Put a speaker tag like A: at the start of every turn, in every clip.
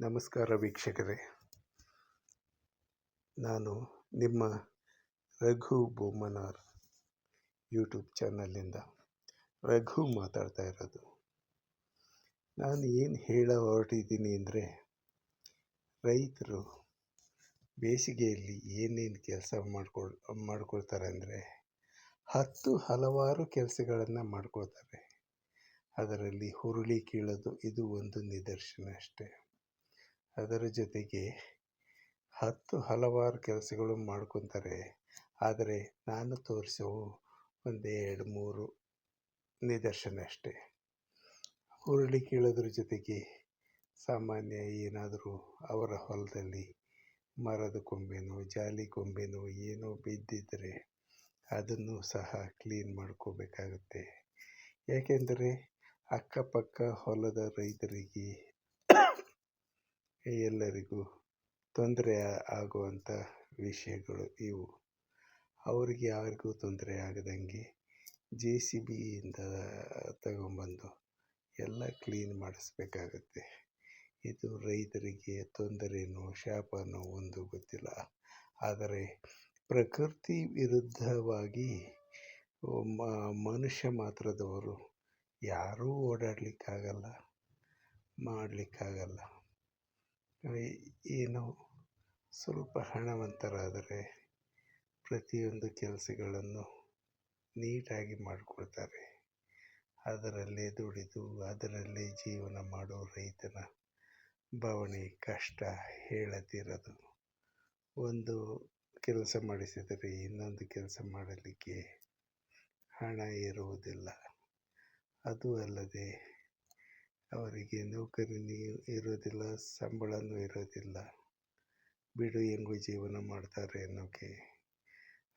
A: ನಮಸ್ಕಾರ ವೀಕ್ಷಕರೇ, ನಾನು ನಿಮ್ಮ ರಘು ಬೊಮ್ಮನಾರ್ ಯೂಟ್ಯೂಬ್ ಚಾನಲಿಂದ ರಘು ಮಾತಾಡ್ತಾ ಇರೋದು. ನಾನು ಏನು ಹೊರಟಿದ್ದೀನಿ ಅಂದರೆ, ರೈತರು ಬೇಸಿಗೆಯಲ್ಲಿ ಏನೇನು ಕೆಲಸ ಮಾಡ್ಕೊಳ್ತಾರೆ ಅಂದರೆ ಹಲವಾರು ಕೆಲಸಗಳನ್ನು ಮಾಡ್ಕೊಳ್ತಾರೆ. ಅದರಲ್ಲಿ ಹುರುಳಿ ಕೀಳೋದು ಇದು ಒಂದು ನಿದರ್ಶನ ಅಷ್ಟೇ. ಅದರ ಜೊತೆಗೆ ಹಲವಾರು ಕೆಲಸಗಳು ಮಾಡ್ಕೊತಾರೆ. ಆದರೆ ನಾನು ತೋರಿಸೋವು ಒಂದು 2-3 ನಿದರ್ಶನ ಅಷ್ಟೇ. ಹುರುಳಿ ಕೀಳೋದ್ರ ಜೊತೆಗೆ ಸಾಮಾನ್ಯ ಏನಾದರೂ ಅವರ ಹೊಲದಲ್ಲಿ ಮರದ ಕೊಂಬೆನೋ ಜಾಲಿ ಕೊಂಬೆನೋ ಏನೋ ಬಿದ್ದಿದ್ದರೆ ಅದನ್ನು ಸಹ ಕ್ಲೀನ್ ಮಾಡ್ಕೋಬೇಕಾಗುತ್ತೆ. ಏಕೆಂದರೆ ಅಕ್ಕಪಕ್ಕ ಹೊಲದ ರೈತರಿಗೆ ಎಲ್ಲರಿಗೂ ತೊಂದರೆ ಆಗುವಂಥ ವಿಷಯಗಳು ಇವು. ಅವರಿಗೆ ಯಾರಿಗೂ ತೊಂದರೆ ಆಗದಂಗೆ JCBಯಿಂದ ತಗೊಂಬಂದು ಎಲ್ಲ ಕ್ಲೀನ್ ಮಾಡಿಸ್ಬೇಕಾಗತ್ತೆ. ಇದು ರೈತರಿಗೆ ತೊಂದರೆನೋ ಶಾಪನೋ ಒಂದು ಗೊತ್ತಿಲ್ಲ. ಆದರೆ ಪ್ರಕೃತಿ ವಿರುದ್ಧವಾಗಿ ಮನುಷ್ಯ ಮಾತ್ರದವರು ಯಾರೂ ಓಡಾಡಲಿಕ್ಕಾಗಲ್ಲ, ಮಾಡಲಿಕ್ಕಾಗಲ್ಲ. ಏನೋ ಸ್ವಲ್ಪ ಹಣವಂತರಾದರೆ ಪ್ರತಿಯೊಂದು ಕೆಲಸಗಳನ್ನು ನೀಟಾಗಿ ಮಾಡಿಕೊಳ್ತಾರೆ. ಅದರಲ್ಲೇ ದುಡಿದು ಅದರಲ್ಲೇ ಜೀವನ ಮಾಡೋ ರೈತನ ಬವಣೆ ಕಷ್ಟ ಹೇಳತಿರೋದು. ಒಂದು ಕೆಲಸ ಮಾಡಿಸಿದರೆ ಇನ್ನೊಂದು ಕೆಲಸ ಮಾಡಲಿಕ್ಕೆ ಹಣ ಇರುವುದಿಲ್ಲ. ಅದು ಅಲ್ಲದೆ ಅವರಿಗೆ ನೌಕರಿನೂ ಇರೋದಿಲ್ಲ, ಸಂಬಳನೂ ಇರೋದಿಲ್ಲ. ಬಿಡು ಹೆಂಗೋ ಜೀವನ ಮಾಡ್ತಾರೆ ಅನ್ನೋಕ್ಕೆ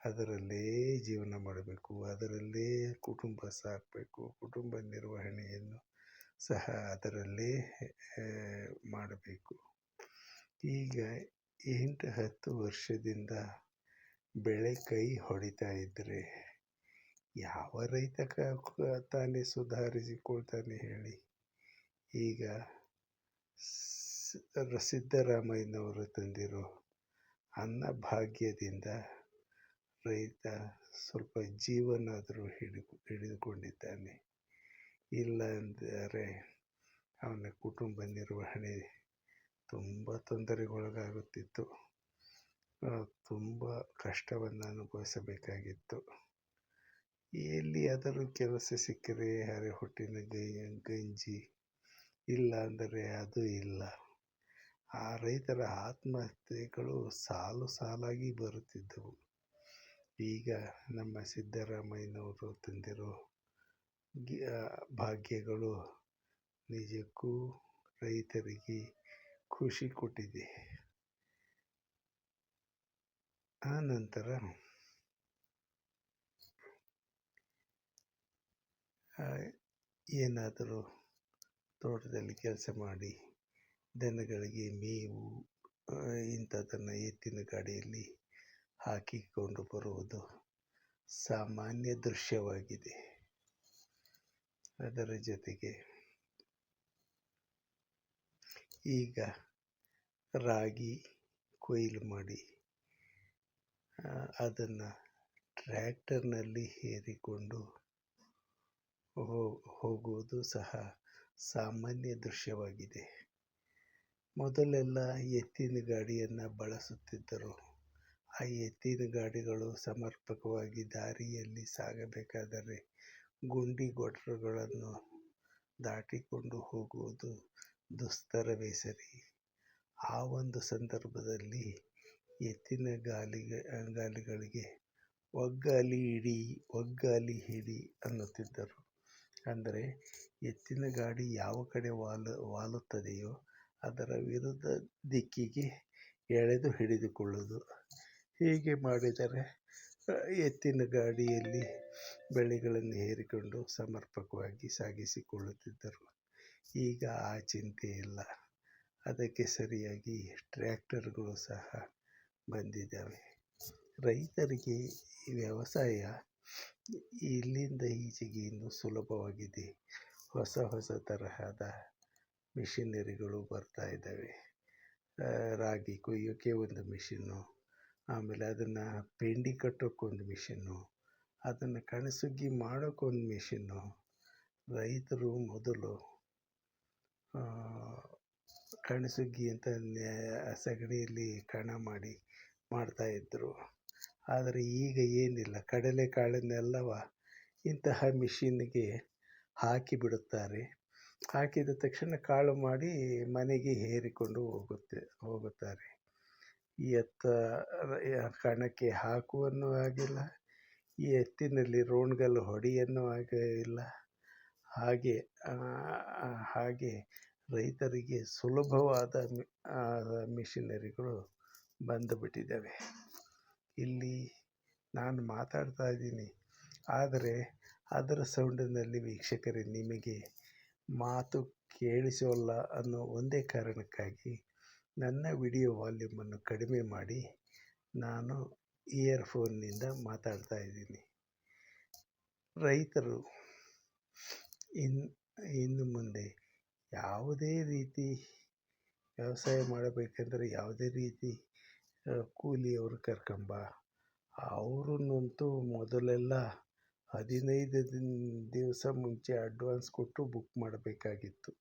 A: ಅದರಲ್ಲೇ ಜೀವನ ಮಾಡಬೇಕು, ಅದರಲ್ಲೇ ಕುಟುಂಬ ಸಾಕಬೇಕು, ಕುಟುಂಬ ನಿರ್ವಹಣೆಯನ್ನು ಸಹ ಅದರಲ್ಲೇ ಮಾಡಬೇಕು. ಈಗ 8-10 ವರ್ಷದಿಂದ ಬೆಳೆ ಕೈ ಹೊಡಿತಾ ಇದ್ದರೆ ಯಾವ ರೈತ ತಾನೇ ಸುಧಾರಿಸಿಕೊಳ್ತಾನೆ ಹೇಳಿ. ಈಗ ಸಿದ್ದರಾಮಯ್ಯನವರು ತಂದಿರೋ ಅನ್ನಭಾಗ್ಯದಿಂದ ರೈತ ಸ್ವಲ್ಪ ಜೀವನಾದರೂ ಹಿಡಿದುಕೊಂಡಿದ್ದಾನೆ. ಇಲ್ಲ ಅಂದರೆ ಅವನ ಕುಟುಂಬ ನಿರ್ವಹಣೆ ತುಂಬ ತೊಂದರೆಗೊಳಗಾಗುತ್ತಿತ್ತು, ತುಂಬ ಕಷ್ಟವನ್ನು ಅನುಭವಿಸಬೇಕಾಗಿತ್ತು. ಎಲ್ಲಿಯಾದರೂ ಕೆಲಸ ಸಿಕ್ಕರೆ ಹೊಟ್ಟಿನ ಗಂಜಿ, ಇಲ್ಲ ಅಂದರೆ ಅದು ಇಲ್ಲ. ಆ ರೈತರ ಆತ್ಮಹತ್ಯೆಗಳು ಸಾಲಾಗಿ ಬರುತ್ತಿದ್ದವು. ಈಗ ನಮ್ಮ ಸಿದ್ದರಾಮಯ್ಯನವರು ತಂದಿರೋ ಭಾಗ್ಯಗಳು ನಿಜಕ್ಕೂ ರೈತರಿಗೆ ಖುಷಿ ಕೊಟ್ಟಿದೆ. ಆ ನಂತರ ಏನಾದರೂ ತೋಟದಲ್ಲಿ ಕೆಲಸ ಮಾಡಿ ದನಗಳಿಗೆ ಮೇವು ಇಂಥದ್ದನ್ನು ಎತ್ತಿನ ಗಾಡಿಯಲ್ಲಿ ಹಾಕಿಕೊಂಡು ಬರುವುದು ಸಾಮಾನ್ಯ ದೃಶ್ಯವಾಗಿದೆ. ಅದರ ಜೊತೆಗೆ ಈಗ ರಾಗಿ ಕೊಯ್ಲು ಮಾಡಿ ಅದನ್ನು ಟ್ರ್ಯಾಕ್ಟರ್ನಲ್ಲಿ ಹೇರಿಕೊಂಡು ಹೋಗುವುದು ಸಹ ಸಾಮಾನ್ಯ ದೃಶ್ಯವಾಗಿದೆ. ಮೊದಲೆಲ್ಲ ಎತ್ತಿನ ಗಾಡಿಯನ್ನು ಬಳಸುತ್ತಿದ್ದರು. ಆ ಎತ್ತಿನ ಗಾಡಿಗಳು ಸಮರ್ಪಕವಾಗಿ ದಾರಿಯಲ್ಲಿ ಸಾಗಬೇಕಾದರೆ ಗುಂಡಿ ಗೊಡ್ರಗಳನ್ನು ದಾಟಿಕೊಂಡು ಹೋಗುವುದು ದುಸ್ತರವೇ ಸರಿ. ಆ ಒಂದು ಸಂದರ್ಭದಲ್ಲಿ ಎತ್ತಿನ ಗಾಲಿಗಳಿಗೆ ಒಗ್ಗಾಲಿ ಹಿಡಿ ಅನ್ನುತ್ತಿದ್ದರು. ಅಂದರೆ ಎತ್ತಿನ ಗಾಡಿ ಯಾವ ಕಡೆ ವಾಲುತ್ತದೆಯೋ ಅದರ ವಿರುದ್ಧ ದಿಕ್ಕಿಗೆ ಎಳೆದು ಹಿಡಿದುಕೊಳ್ಳುವುದು. ಹೀಗೆ ಮಾಡಿದರೆ ಎತ್ತಿನ ಗಾಡಿಯಲ್ಲಿ ಬೆಳೆಗಳನ್ನು ಹೇರಿಕೊಂಡು ಸಮರ್ಪಕವಾಗಿ ಸಾಗಿಸಿಕೊಳ್ಳುತ್ತಿದ್ದರು. ಈಗ ಆ ಚಿಂತೆ ಇಲ್ಲ. ಅದಕ್ಕೆ ಸರಿಯಾಗಿ ಟ್ರ್ಯಾಕ್ಟರ್ಗಳು ಸಹ ಬಂದಿದ್ದಾವೆ. ರೈತರಿಗೆ ವ್ಯವಸಾಯ ಇಲ್ಲಿಂದ ಈಚೆಗೆ ಇನ್ನೂ ಸುಲಭವಾಗಿದೆ. ಹೊಸ ತರಹದ ಮಿಷನರಿಗಳು ಬರ್ತಾ ಇದ್ದಾವೆ. ರಾಗಿ ಕೊಯ್ಯೋಕ್ಕೆ ಒಂದು ಮಿಷಿನ್ನು, ಆಮೇಲೆ ಅದನ್ನು ಪೆಂಡಿ ಕಟ್ಟೋಕ್ಕೊಂದು ಮಿಷಿನ್ನು, ಅದನ್ನು ಕಣಸುಗ್ಗಿ ಮಾಡೋಕ್ಕೊಂದು ಮಿಷಿನ್ನು. ರೈತರು ಮೊದಲು ಕಣಸುಗ್ಗಿ ಅಂತ ಸಗಣಿಯಲ್ಲಿ ಕಣ ಮಾಡಿ ಮಾಡ್ತಾಯಿದ್ರು. ಆದರೆ ಈಗ ಏನಿಲ್ಲ, ಕಡಲೆಕಾಳನ್ನೆಲ್ಲವ ಇಂತಹ ಮಿಷಿನ್ನಿಗೆ ಹಾಕಿಬಿಡುತ್ತಾರೆ. ಹಾಕಿದ ತಕ್ಷಣ ಕಾಳು ಮಾಡಿ ಮನೆಗೆ ಹೇರಿಕೊಂಡು ಹೋಗುತ್ತಾರೆ. ಎತ್ತ ಕಣಕ್ಕೆ ಹಾಕುವನ್ನೂ ಆಗಿಲ್ಲ, ಈ ಎತ್ತಿನಲ್ಲಿ ರೋಣ್ಗಲ್ಲು ಹೊಡೆಯನ್ನೂ ಇಲ್ಲ. ಹಾಗೆ ರೈತರಿಗೆ ಸುಲಭವಾದ ಮಿಷಿನರಿಗಳು ಬಂದುಬಿಟ್ಟಿದ್ದಾವೆ. ಇಲ್ಲಿ ನಾನು ಮಾತಾಡ್ತಾ ಇದ್ದೀನಿ, ಆದರೆ ಅದರ ಸೌಂಡಿನಲ್ಲಿ ವೀಕ್ಷಕರೇ ನಿಮಗೆ ಮಾತು ಕೇಳಿಸೋಲ್ಲ ಅನ್ನೋ ಒಂದೇ ಕಾರಣಕ್ಕಾಗಿ ನನ್ನ ವಿಡಿಯೋ ವಾಲ್ಯೂಮನ್ನು ಕಡಿಮೆ ಮಾಡಿ ನಾನು ಇಯರ್ಫೋನ್ನಿಂದ ಮಾತಾಡ್ತಾ ಇದ್ದೀನಿ. ರೈತರು ಇನ್ನು ಮುಂದೆ ಯಾವುದೇ ರೀತಿ ವ್ಯವಸಾಯ ಮಾಡಬೇಕೆಂದರೆ ಯಾವುದೇ ರೀತಿ ಕೂಲಿಯವರು ಕರ್ಕೊಂಬ, ಅವ್ರನ್ನಂತೂ ಮೊದಲೆಲ್ಲ 15 ದಿವಸ ಮುಂಚೆ ಅಡ್ವಾನ್ಸ್ ಕೊಟ್ಟು ಬುಕ್ ಮಾಡಬೇಕಾಗಿತ್ತು.